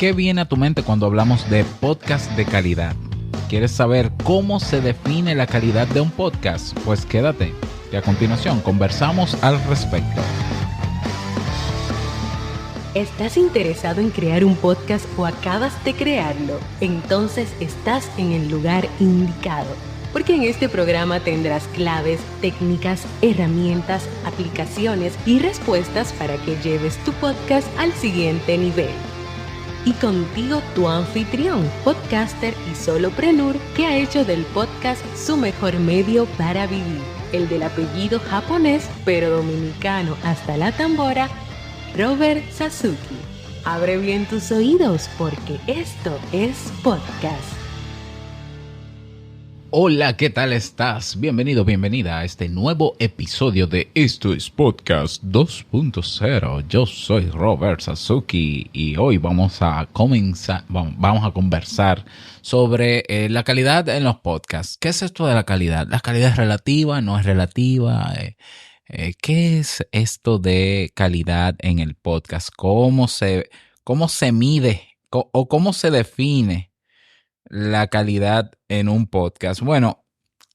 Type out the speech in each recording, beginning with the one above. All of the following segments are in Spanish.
¿Qué viene a tu mente cuando hablamos de podcast de calidad? ¿Quieres saber cómo se define la calidad de un podcast? Pues quédate, que a continuación conversamos al respecto. ¿Estás interesado en crear un podcast o acabas de crearlo? Entonces estás en el lugar indicado, porque en este programa tendrás claves, técnicas, herramientas, aplicaciones y respuestas para que lleves tu podcast al siguiente nivel. Y contigo tu anfitrión, podcaster y solopreneur que ha hecho del podcast su mejor medio para vivir, el del apellido japonés pero dominicano hasta la tambora, Robert Sasuki. Abre bien tus oídos porque esto es podcast. Hola, ¿qué tal estás? Bienvenido, bienvenida a este nuevo episodio de Esto es Podcast 2.0. Yo soy Robert Sasuki y hoy vamos a conversar sobre la calidad en los podcasts. ¿Qué es esto de la calidad? ¿La calidad es relativa? ¿No es relativa? ¿Qué es esto de calidad en el podcast? ¿Cómo se mide o cómo se define la calidad en un podcast? Bueno,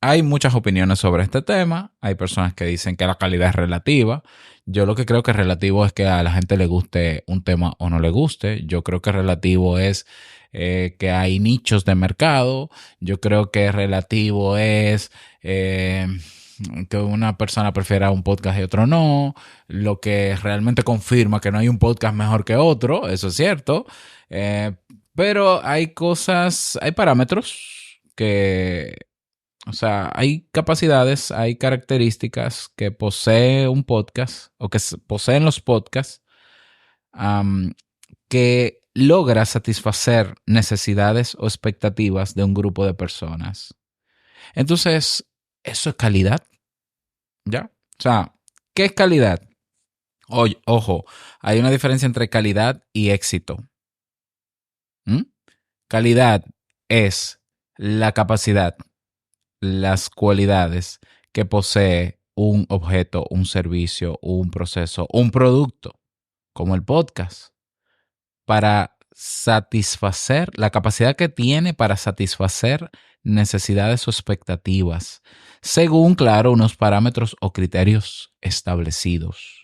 hay muchas opiniones sobre este tema. Hay personas que dicen que la calidad es relativa. Yo lo que creo que es relativo es que a la gente le guste un tema o no le guste. Yo creo que relativo es que hay nichos de mercado. Yo creo que relativo es que una persona prefiera un podcast y otro no. Lo que realmente confirma que no hay un podcast mejor que otro. Eso es cierto. Pero hay parámetros hay capacidades, hay características que posee un podcast o que poseen los podcasts que logra satisfacer necesidades o expectativas de un grupo de personas. Entonces, eso es calidad, ¿ya? O sea, ¿qué es calidad? Ojo, hay una diferencia entre calidad y éxito. Calidad es la capacidad, las cualidades que posee un objeto, un servicio, un proceso, un producto, como el podcast, para satisfacer, la capacidad que tiene para satisfacer necesidades o expectativas, según, claro, unos parámetros o criterios establecidos.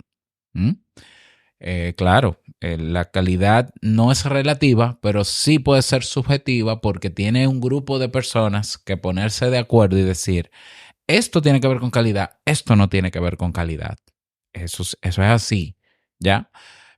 Claro, la calidad no es relativa, pero sí puede ser subjetiva porque tiene un grupo de personas que ponerse de acuerdo y decir, esto tiene que ver con calidad, esto no tiene que ver con calidad. Eso es así, ¿ya?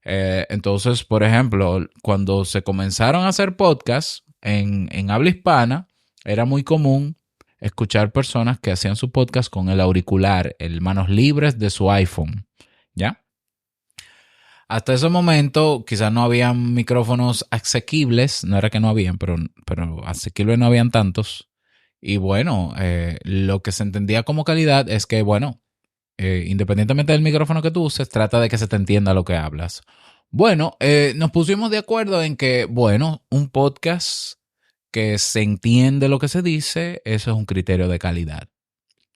Entonces, por ejemplo, cuando se comenzaron a hacer podcasts en habla hispana, era muy común escuchar personas que hacían su podcast con el auricular, el manos libres de su iPhone, ¿ya? Hasta ese momento quizás no habían micrófonos asequibles, no era que no habían, pero asequibles no habían tantos. Y bueno, lo que se entendía como calidad es que, bueno, independientemente del micrófono que tú uses, trata de que se te entienda lo que hablas. Bueno, nos pusimos de acuerdo en que, bueno, un podcast que se entiende lo que se dice, eso es un criterio de calidad,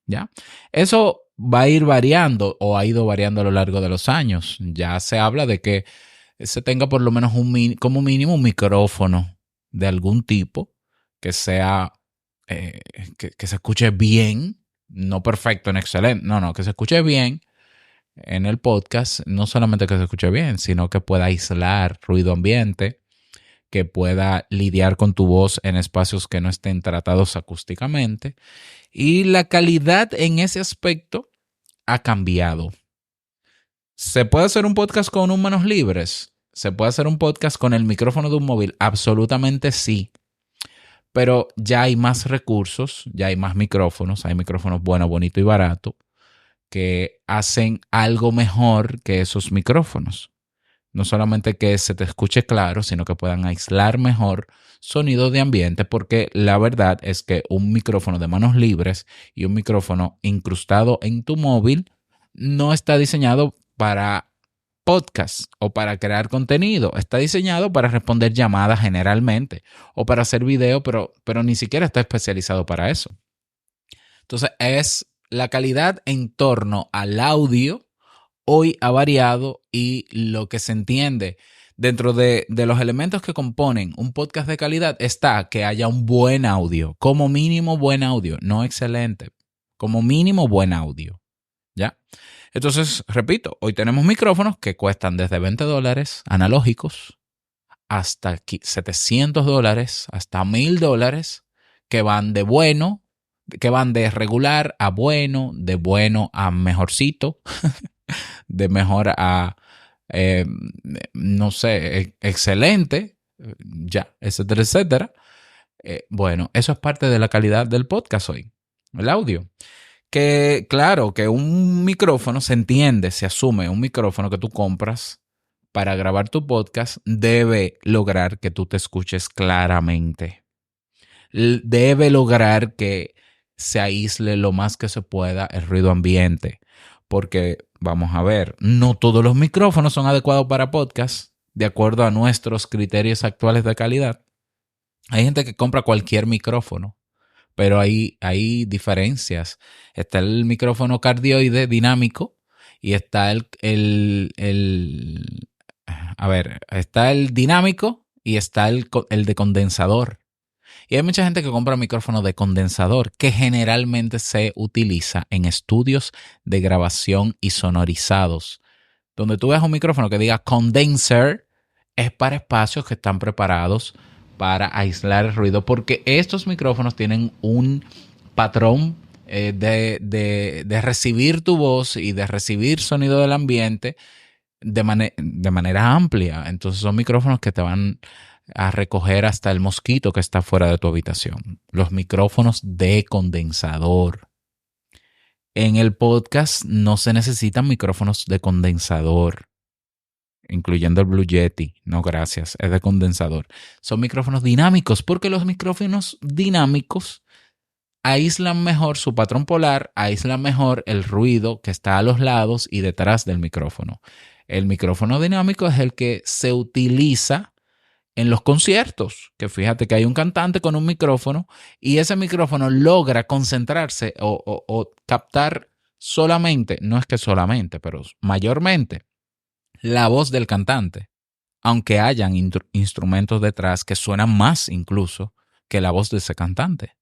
¿ya? Eso va a ir variando o ha ido variando a lo largo de los años. Ya se habla de que se tenga por lo menos como mínimo un micrófono de algún tipo que sea, que se escuche bien, no perfecto, no excelente, no, que se escuche bien en el podcast, no solamente que se escuche bien, sino que pueda aislar ruido ambiente, que pueda lidiar con tu voz en espacios que no estén tratados acústicamente. Y la calidad en ese aspecto ha cambiado. ¿Se puede hacer un podcast con un manos libres? ¿Se puede hacer un podcast con el micrófono de un móvil? Absolutamente sí. Pero ya hay más recursos, ya hay más micrófonos, hay micrófonos buenos, bonitos y baratos que hacen algo mejor que esos micrófonos. No solamente que se te escuche claro, sino que puedan aislar mejor sonido de ambiente, porque la verdad es que un micrófono de manos libres y un micrófono incrustado en tu móvil no está diseñado para podcast o para crear contenido. Está diseñado para responder llamadas generalmente o para hacer video, pero ni siquiera está especializado para eso. Entonces, es la calidad en torno al audio hoy ha variado y lo que se entiende Dentro de los elementos que componen un podcast de calidad está que haya un buen audio, como mínimo buen audio, no excelente, como mínimo buen audio, ¿ya? Entonces, repito, hoy tenemos micrófonos que cuestan desde $20 analógicos hasta $700, hasta $1,000, que van de bueno, que van de regular a bueno, de bueno a mejorcito, de mejor a, no sé, excelente, ya, etcétera, etcétera. Bueno, eso es parte de la calidad del podcast hoy, el audio. Que claro, que un micrófono se entiende, se asume, un micrófono que tú compras para grabar tu podcast debe lograr que tú te escuches claramente. Debe lograr que se aísle lo más que se pueda el ruido ambiente. Porque, vamos a ver, no todos los micrófonos son adecuados para podcast, de acuerdo a nuestros criterios actuales de calidad. Hay gente que compra cualquier micrófono, pero hay diferencias. Está el micrófono cardioide dinámico y está está el dinámico y está el de condensador. Y hay mucha gente que compra micrófonos de condensador que generalmente se utiliza en estudios de grabación y sonorizados. Donde tú ves un micrófono que diga condenser, es para espacios que están preparados para aislar el ruido, porque estos micrófonos tienen un patrón de recibir tu voz y de recibir sonido del ambiente de manera amplia. Entonces son micrófonos que te van a recoger hasta el mosquito que está fuera de tu habitación. Los micrófonos de condensador. En el podcast no se necesitan micrófonos de condensador, incluyendo el Blue Yeti. No, gracias, es de condensador. Son micrófonos dinámicos porque los micrófonos dinámicos aíslan mejor su patrón polar, aíslan mejor el ruido que está a los lados y detrás del micrófono. El micrófono dinámico es el que se utiliza en los conciertos, que fíjate que hay un cantante con un micrófono y ese micrófono logra concentrarse o captar solamente, no es que solamente, pero mayormente, la voz del cantante, aunque hayan instrumentos detrás que suenan más incluso que la voz de ese cantante.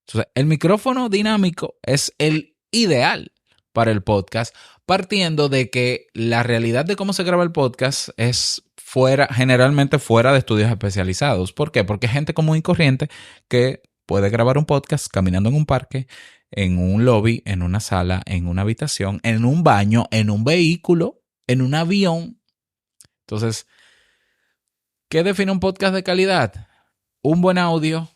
Entonces, el micrófono dinámico es el ideal para el podcast, partiendo de que la realidad de cómo se graba el podcast es generalmente fuera de estudios especializados. ¿Por qué? Porque hay gente común y corriente que puede grabar un podcast caminando en un parque, en un lobby, en una sala, en una habitación, en un baño, en un vehículo, en un avión. Entonces, ¿qué define un podcast de calidad? Un buen audio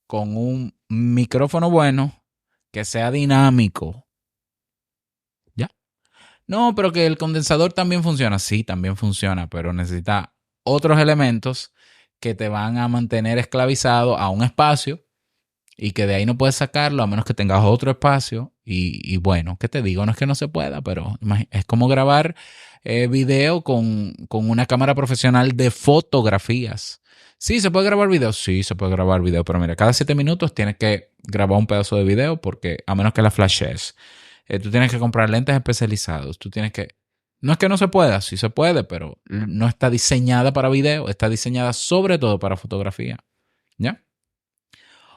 con un micrófono bueno que sea dinámico. ¿Ya? No, pero que el condensador también funciona. Sí, también funciona, pero necesita otros elementos que te van a mantener esclavizado a un espacio y que de ahí no puedes sacarlo a menos que tengas otro espacio. Y bueno, ¿qué te digo? No es que no se pueda, pero es como grabar video con una cámara profesional de fotografías. Sí, ¿se puede grabar video? Sí, se puede grabar video, pero mira, cada 7 minutos tienes que grabar un pedazo de video porque a menos que la flashes, tú tienes que comprar lentes especializados, no es que no se pueda, sí se puede, pero no está diseñada para video, está diseñada sobre todo para fotografía, ¿ya?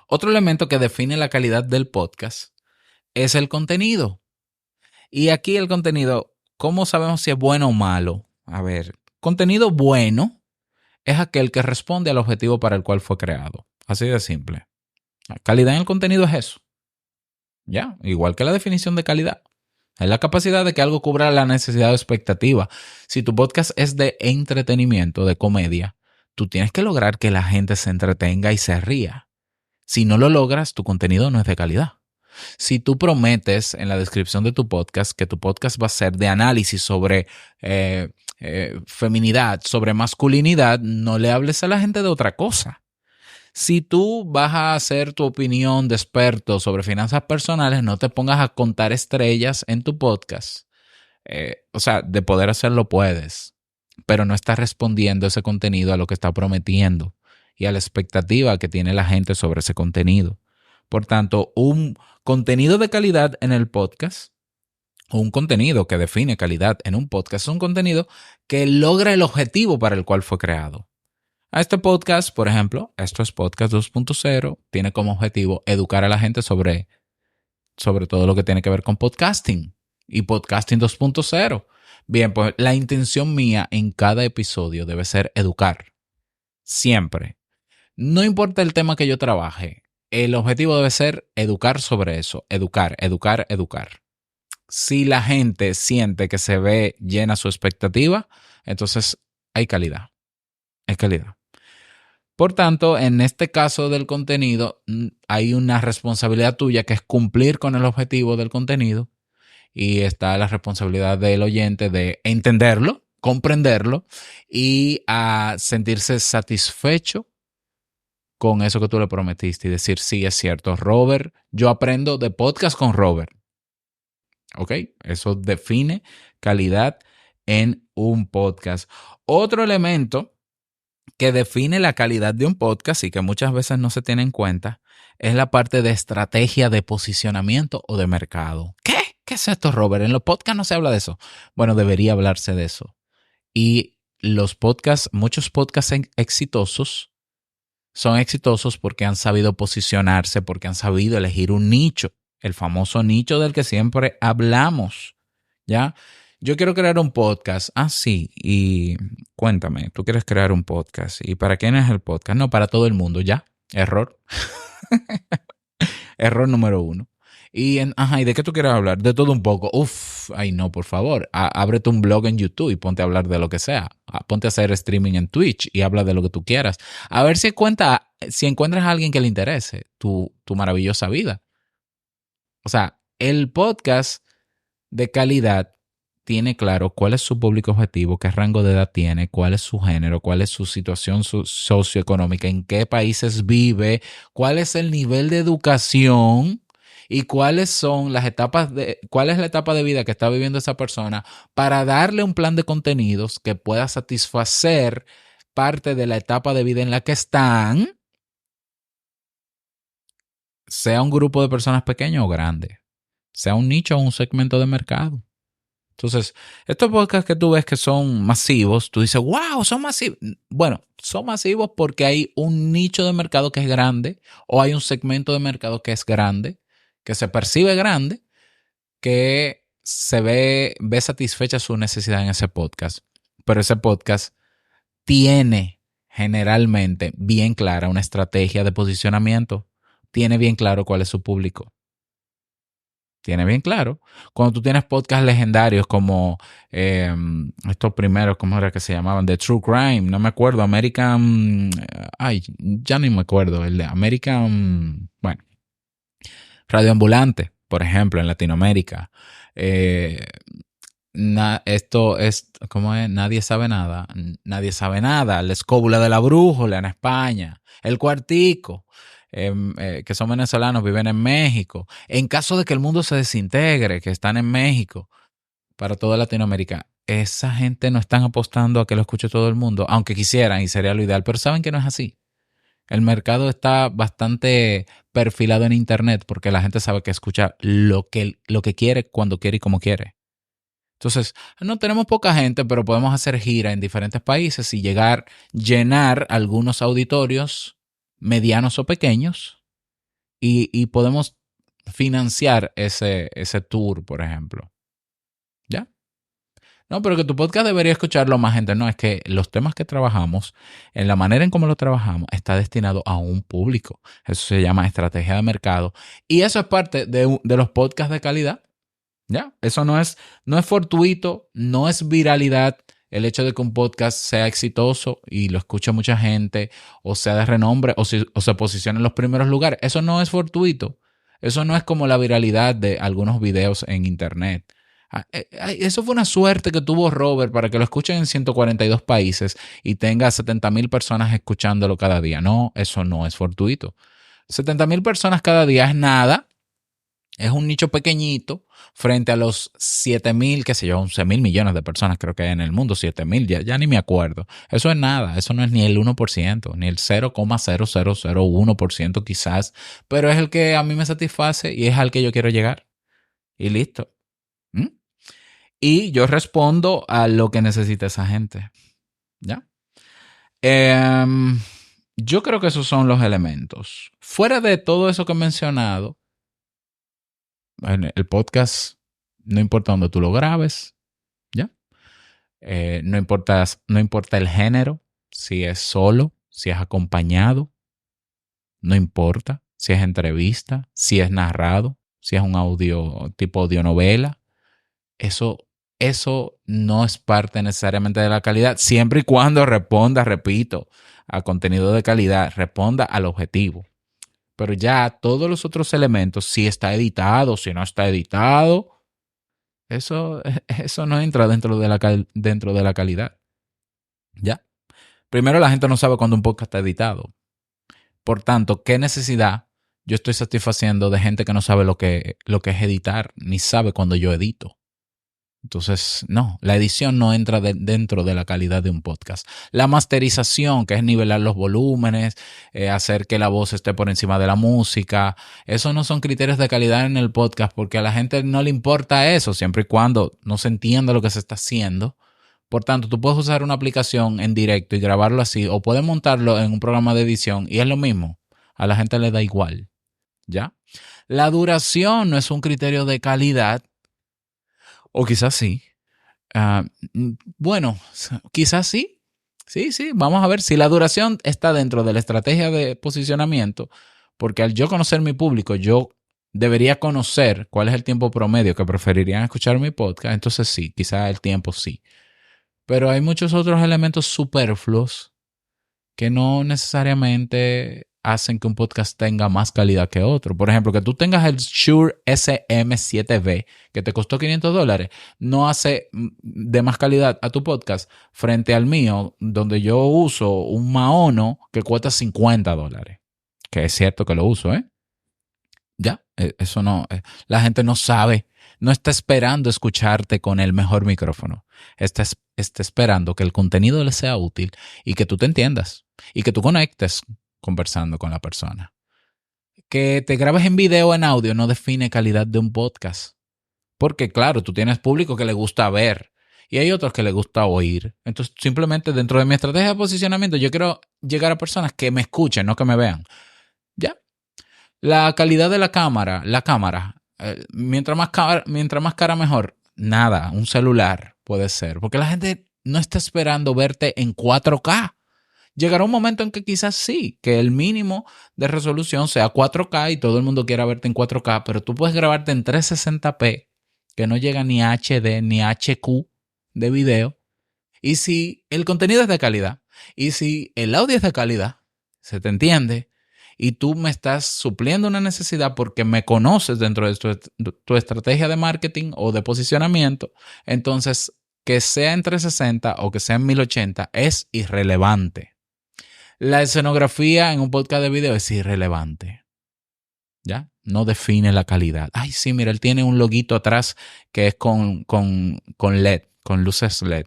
Otro elemento que define la calidad del podcast es el contenido. Y aquí el contenido, ¿cómo sabemos si es bueno o malo? A ver, contenido bueno es aquel que responde al objetivo para el cual fue creado. Así de simple. La calidad en el contenido es eso. Ya, igual que la definición de calidad. Es la capacidad de que algo cubra la necesidad o expectativa. Si tu podcast es de entretenimiento, de comedia, tú tienes que lograr que la gente se entretenga y se ría. Si no lo logras, tu contenido no es de calidad. Si tú prometes en la descripción de tu podcast que tu podcast va a ser de análisis sobre feminidad, sobre masculinidad, no le hables a la gente de otra cosa. Si tú vas a hacer tu opinión de experto sobre finanzas personales, no te pongas a contar estrellas en tu podcast. O sea, de poder hacerlo puedes, pero no estás respondiendo ese contenido a lo que está prometiendo y a la expectativa que tiene la gente sobre ese contenido. Por tanto, un contenido de calidad en el podcast un contenido que define calidad en un podcast es un contenido que logra el objetivo para el cual fue creado. A este podcast, por ejemplo, esto es Podcast 2.0, tiene como objetivo educar a la gente sobre todo lo que tiene que ver con podcasting y podcasting 2.0. Bien, pues la intención mía en cada episodio debe ser educar. Siempre. No importa el tema que yo trabaje, el objetivo debe ser educar sobre eso. Educar, educar, educar. Si la gente siente que se ve llena su expectativa, entonces hay calidad. Hay calidad. Por tanto, en este caso del contenido, hay una responsabilidad tuya que es cumplir con el objetivo del contenido y está la responsabilidad del oyente de entenderlo, comprenderlo y a sentirse satisfecho con eso que tú le prometiste y decir, sí, es cierto, Robert, yo aprendo de podcast con Robert. ¿Ok? Eso define calidad en un podcast. Otro elemento que define la calidad de un podcast y que muchas veces no se tiene en cuenta es la parte de estrategia de posicionamiento o de mercado. ¿Qué? ¿Qué es esto, Robert? En los podcasts no se habla de eso. Bueno, debería hablarse de eso. Y los podcasts, muchos podcasts exitosos son exitosos porque han sabido posicionarse, porque han sabido elegir un nicho, el famoso nicho del que siempre hablamos, ¿ya? Yo quiero crear un podcast. Ah, sí. Y cuéntame, tú quieres crear un podcast. ¿Y para quién es el podcast? No, para todo el mundo. Ya. Error. Error número 1. ¿Y de qué tú quieres hablar? De todo un poco. Uf, ay no, por favor. Ábrete un blog en YouTube y ponte a hablar de lo que sea. Ponte a hacer streaming en Twitch y habla de lo que tú quieras. A ver si encuentras a alguien que le interese tu maravillosa vida. O sea, el podcast de calidad tiene claro cuál es su público objetivo, qué rango de edad tiene, cuál es su género, cuál es su situación socioeconómica, en qué países vive, cuál es el nivel de educación y cuál es la etapa de vida que está viviendo esa persona para darle un plan de contenidos que pueda satisfacer parte de la etapa de vida en la que están, sea un grupo de personas pequeño o grande, sea un nicho o un segmento de mercado. Entonces, estos podcasts que tú ves que son masivos, tú dices, wow, son masivos. Bueno, son masivos porque hay un nicho de mercado que es grande o hay un segmento de mercado que es grande, que se percibe grande, que se ve satisfecha su necesidad en ese podcast. Pero ese podcast tiene generalmente bien clara una estrategia de posicionamiento, tiene bien claro cuál es su público. Tiene bien claro. Cuando tú tienes podcasts legendarios como estos primeros, ¿cómo era que se llamaban? The True Crime, no me acuerdo. American, ya ni me acuerdo. El de American, bueno, Radio Ambulante, por ejemplo, en Latinoamérica. Esto es, ¿cómo es? Nadie sabe nada. Nadie sabe nada. La Escóbula de la Brújula en España. El Cuartico. Que son venezolanos, viven en México. En caso de que el mundo se desintegre, que están en México, para toda Latinoamérica, esa gente no están apostando a que lo escuche todo el mundo, aunque quisieran y sería lo ideal, pero saben que no es así. El mercado está bastante perfilado en Internet porque la gente sabe que escucha lo que quiere, cuando quiere y como quiere. Entonces, no tenemos poca gente, pero podemos hacer gira en diferentes países y llenar algunos auditorios medianos o pequeños y podemos financiar ese tour, por ejemplo. ¿Ya? No, pero que tu podcast debería escucharlo más gente. No, es que los temas que trabajamos, en la manera en cómo lo trabajamos, está destinado a un público. Eso se llama estrategia de mercado. Y eso es parte de los podcasts de calidad. ¿Ya? Eso no es fortuito, no es viralidad. El hecho de que un podcast sea exitoso y lo escuche mucha gente, o sea de renombre, o se posicione en los primeros lugares, eso no es fortuito. Eso no es como la viralidad de algunos videos en internet. Eso fue una suerte que tuvo Robert para que lo escuchen en 142 países y tenga 70,000 personas escuchándolo cada día. No, eso no es fortuito. 70,000 personas cada día es nada. Es un nicho pequeñito frente a los 7,000, qué sé yo, 11,000 millones de personas creo que hay en el mundo, 7,000, ya ni me acuerdo. Eso es nada, eso no es ni el 1%, ni el 0,0001% quizás, pero es el que a mí me satisface y es al que yo quiero llegar. Y listo. y yo respondo a lo que necesita esa gente. ¿Ya? Yo creo que esos son los elementos. Fuera de todo eso que he mencionado, el podcast, no importa dónde tú lo grabes, ¿ya? No importa el género, si es solo, si es acompañado, no importa si es entrevista, si es narrado, si es un audio tipo audionovela. Eso no es parte necesariamente de la calidad, siempre y cuando responda, repito, a contenido de calidad, responda al objetivo. Pero ya todos los otros elementos, si está editado, si no está editado, eso no entra dentro de la calidad. ¿Ya? Primero, la gente no sabe cuándo un podcast está editado. Por tanto, ¿qué necesidad yo estoy satisfaciendo de gente que no sabe lo que es editar, ni sabe cuándo yo edito? Entonces, no, la edición no entra dentro de la calidad de un podcast. La masterización, que es nivelar los volúmenes, hacer que la voz esté por encima de la música, eso no son criterios de calidad en el podcast porque a la gente no le importa eso, siempre y cuando no se entienda lo que se está haciendo. Por tanto, tú puedes usar una aplicación en directo y grabarlo así, o puedes montarlo en un programa de edición y es lo mismo. A la gente le da igual, ¿ya? La duración no es un criterio de calidad. O quizás sí. Ah, bueno, quizás sí. Sí. Vamos a ver si la duración está dentro de la estrategia de posicionamiento, porque al yo conocer mi público, yo debería conocer cuál es el tiempo promedio que preferirían escuchar mi podcast. Entonces sí, quizás el tiempo sí. Pero hay muchos otros elementos superfluos que no necesariamente hacen que un podcast tenga más calidad que otro. Por ejemplo, que tú tengas el Shure SM7B que te costó $500, no hace de más calidad a tu podcast frente al mío, donde yo uso un Maono que cuesta $50. Que es cierto que lo uso, ¿eh? Ya, eso no, la gente no sabe, no está esperando escucharte con el mejor micrófono. Está esperando que el contenido le sea útil y que tú te entiendas y que tú conectes conversando con la persona. Que te grabes en video o en audio no define calidad de un podcast. Porque claro, tú tienes público que le gusta ver y hay otros que le gusta oír. Entonces, simplemente dentro de mi estrategia de posicionamiento, yo quiero llegar a personas que me escuchen, no que me vean. ¿Ya? La calidad de la cámara, mientras más cara mejor. Nada, un celular puede ser. Porque la gente no está esperando verte en 4K. Llegará un momento en que quizás sí, que el mínimo de resolución sea 4K y todo el mundo quiera verte en 4K, pero tú puedes grabarte en 360p, que no llega ni a HD ni a HQ de video. Y si el contenido es de calidad, y si el audio es de calidad, se te entiende, y tú me estás supliendo una necesidad porque me conoces dentro de tu estrategia de marketing o de posicionamiento, entonces que sea en 360 o que sea en 1080 es irrelevante. La escenografía en un podcast de video es irrelevante. ¿Ya? No define la calidad. Ay, sí, mira, él tiene un loguito atrás que es con LED, con luces LED.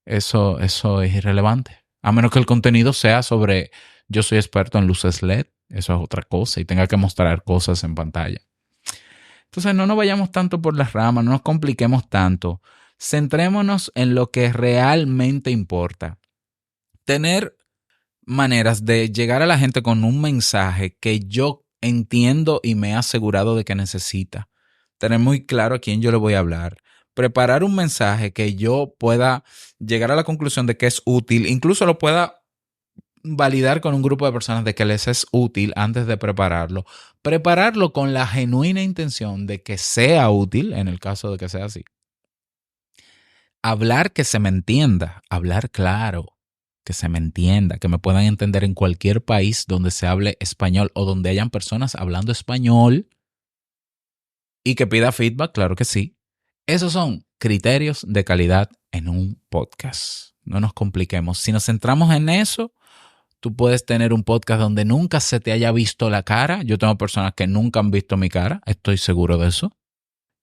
Eso es irrelevante. A menos que el contenido sea sobre yo soy experto en luces LED. Eso es otra cosa y tenga que mostrar cosas en pantalla. Entonces no nos vayamos tanto por las ramas, no nos compliquemos tanto. Centrémonos en lo que realmente importa. Tener maneras de llegar a la gente con un mensaje que yo entiendo y me he asegurado de que necesita. Tener muy claro a quién yo le voy a hablar. Preparar un mensaje que yo pueda llegar a la conclusión de que es útil, incluso lo pueda validar con un grupo de personas de que les es útil antes de prepararlo. Prepararlo con la genuina intención de que sea útil, en el caso de que sea así. Hablar que se me entienda, hablar claro, que se me entienda, que me puedan entender en cualquier país donde se hable español o donde hayan personas hablando español y que pida feedback, claro que sí. Esos son criterios de calidad en un podcast. No nos compliquemos. Si nos centramos en eso, tú puedes tener un podcast donde nunca se te haya visto la cara. Yo tengo personas que nunca han visto mi cara, estoy seguro de eso.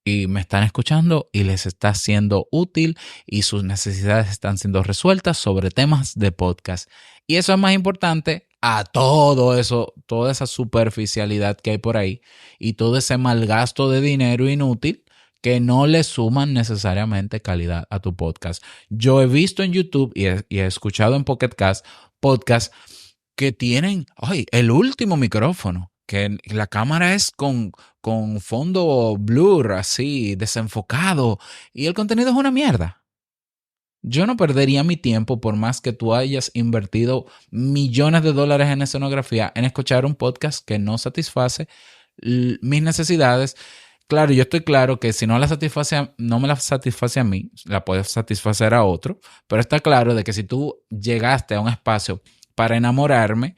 Y me están escuchando y les está siendo útil y sus necesidades están siendo resueltas sobre temas de podcast. Y eso es más importante a todo eso, toda esa superficialidad que hay por ahí y todo ese malgasto de dinero inútil que no le suman necesariamente calidad a tu podcast. Yo he visto en YouTube y he escuchado en Pocket Cast podcasts que tienen el último micrófono, que la cámara es con fondo blur, así, desenfocado, y el contenido es una mierda. Yo no perdería mi tiempo, por más que tú hayas invertido millones de dólares en escenografía, en escuchar un podcast que no satisface mis necesidades. Claro, yo estoy claro que si no me la satisface a mí, la puedes satisfacer a otro, pero está claro de que si tú llegaste a un espacio para enamorarme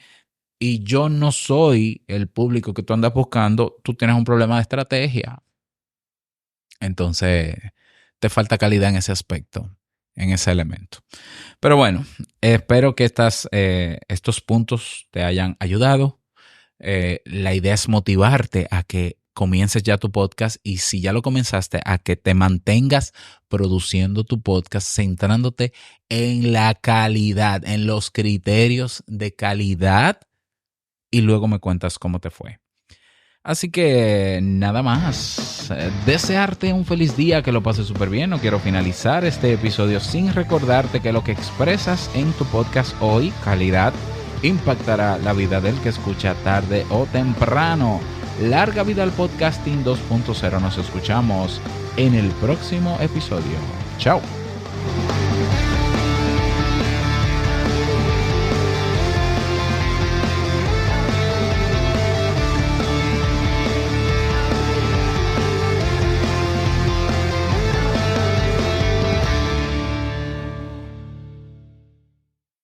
y yo no soy el público que tú andas buscando, tú tienes un problema de estrategia. Entonces, te falta calidad en ese aspecto, en ese elemento. Pero bueno, espero que estos puntos te hayan ayudado. La idea es motivarte a que comiences ya tu podcast, y si ya lo comenzaste, a que te mantengas produciendo tu podcast, centrándote en la calidad, en los criterios de calidad, y luego me cuentas cómo te fue. Así que nada más, desearte un feliz día, que lo pases súper bien. No quiero finalizar este episodio sin recordarte que lo que expresas en tu podcast hoy, calidad, impactará la vida del que escucha tarde o temprano. Larga vida al podcasting 2.0. Nos escuchamos en el próximo episodio. Chao.